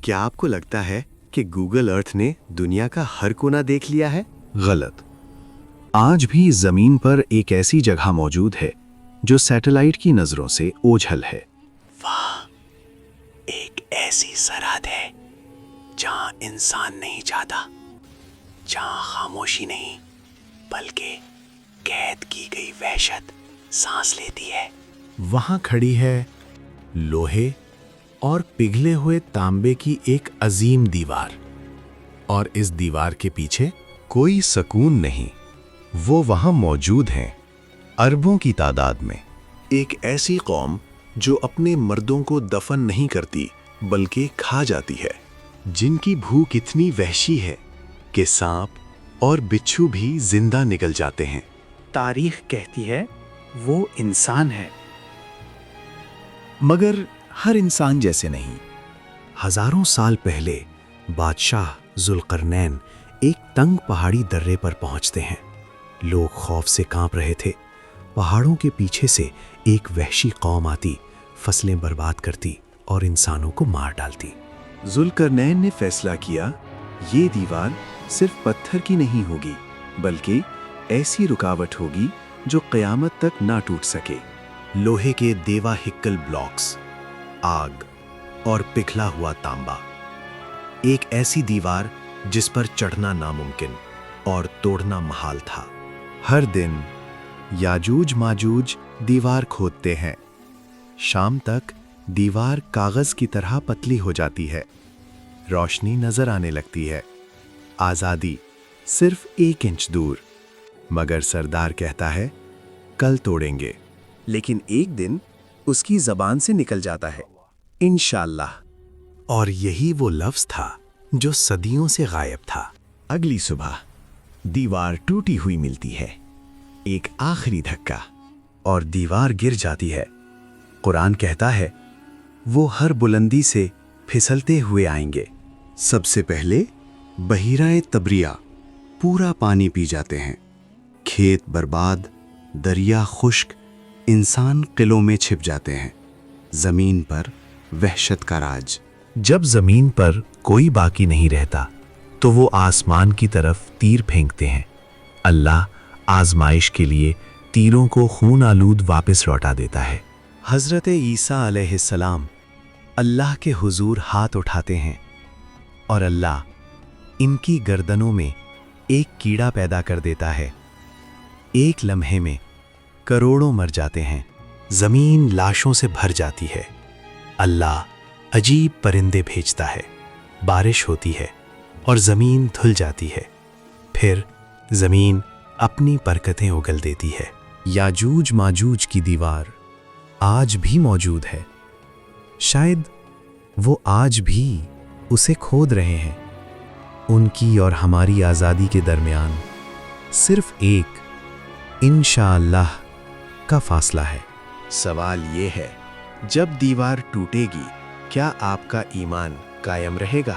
کیا آپ کو لگتا ہے کہ گوگل ارتھ نے دنیا کا ہر کونا دیکھ لیا ہے؟ غلط۔ آج بھی زمین پر ایک ایسی جگہ موجود ہے جو سیٹلائٹ کی نظروں سے اوجھل ہے۔ واہ، ایک ایسی سرحد ہے جہاں انسان نہیں جاتا، جہاں خاموشی نہیں بلکہ قید کی گئی وحشت سانس لیتی ہے۔ وہاں کھڑی ہے لوہے اور پگھلے ہوئے تانبے کی ایک عظیم دیوار، اور اس دیوار کے پیچھے کوئی سکون نہیں۔ وہ وہاں موجود ہیں، اربوں کی تعداد میں۔ ایک ایسی قوم جو اپنے مردوں کو دفن نہیں کرتی بلکہ کھا جاتی ہے، جن کی بھوک اتنی وحشی ہے کہ سانپ اور بچھو بھی زندہ نکل جاتے ہیں۔ تاریخ کہتی ہے وہ انسان ہے، مگر ہر انسان جیسے نہیں۔ ہزاروں سال پہلے بادشاہ ذوالقرنین ایک تنگ پہاڑی درے پر پہنچتے ہیں۔ لوگ خوف سے کانپ رہے تھے۔ پہاڑوں کے پیچھے سے ایک وحشی قوم آتی، فصلیں برباد کرتی اور انسانوں کو مار ڈالتی۔ ذوالقرنین نے فیصلہ کیا، یہ دیوار صرف پتھر کی نہیں ہوگی بلکہ ایسی رکاوٹ ہوگی جو قیامت تک نہ ٹوٹ سکے۔ لوہے کے دیوا ہکل بلاکس، آگ اور پگھلا ہوا تانبا، ایک ایسی دیوار جس پر چڑھنا ناممکن اور توڑنا محال تھا۔ ہر دن یاجوج ماجوج دیوار کھودتے ہیں۔ شام تک دیوار کاغذ کی طرح پتلی ہو جاتی ہے، روشنی نظر آنے لگتی ہے، آزادی صرف 1 انچ دور۔ مگر سردار کہتا ہے کل توڑیں گے، لیکن ایک دن اس کی زبان سے نکل جاتا ہے، انشاءاللہ۔ اور یہی وہ لفظ تھا جو صدیوں سے غائب تھا۔ اگلی صبح دیوار ٹوٹی ہوئی ملتی ہے، ایک آخری دھکا اور دیوار گر جاتی ہے۔ قرآن کہتا ہے وہ ہر بلندی سے پھسلتے ہوئے آئیں گے۔ سب سے پہلے بحیرہ تبریہ پورا پانی پی جاتے ہیں، کھیت برباد، دریا خشک، انسان قلعوں میں چھپ جاتے ہیں، زمین پر وحشت کا راج۔ جب زمین پر کوئی باقی نہیں رہتا تو وہ آسمان کی طرف تیر پھینکتے ہیں۔ اللہ آزمائش کے لیے تیروں کو خون آلود واپس لوٹا دیتا ہے۔ حضرت عیسیٰ علیہ السلام اللہ کے حضور ہاتھ اٹھاتے ہیں اور اللہ ان کی گردنوں میں ایک کیڑا پیدا کر دیتا ہے۔ ایک لمحے میں کروڑوں مر جاتے ہیں، زمین لاشوں سے بھر جاتی ہے۔ اللہ عجیب پرندے بھیجتا ہے، بارش ہوتی ہے اور زمین دھل جاتی ہے۔ پھر زمین اپنی برکتیں اگل دیتی ہے۔ یاجوج ماجوج کی دیوار آج بھی موجود ہے، شاید وہ آج بھی اسے کھود رہے ہیں۔ ان کی اور ہماری آزادی کے درمیان صرف ایک انشاءاللہ کا فاصلہ ہے۔ سوال یہ ہے، جب دیوار ٹوٹے گی کیا آپ کا ایمان قائم رہے گا؟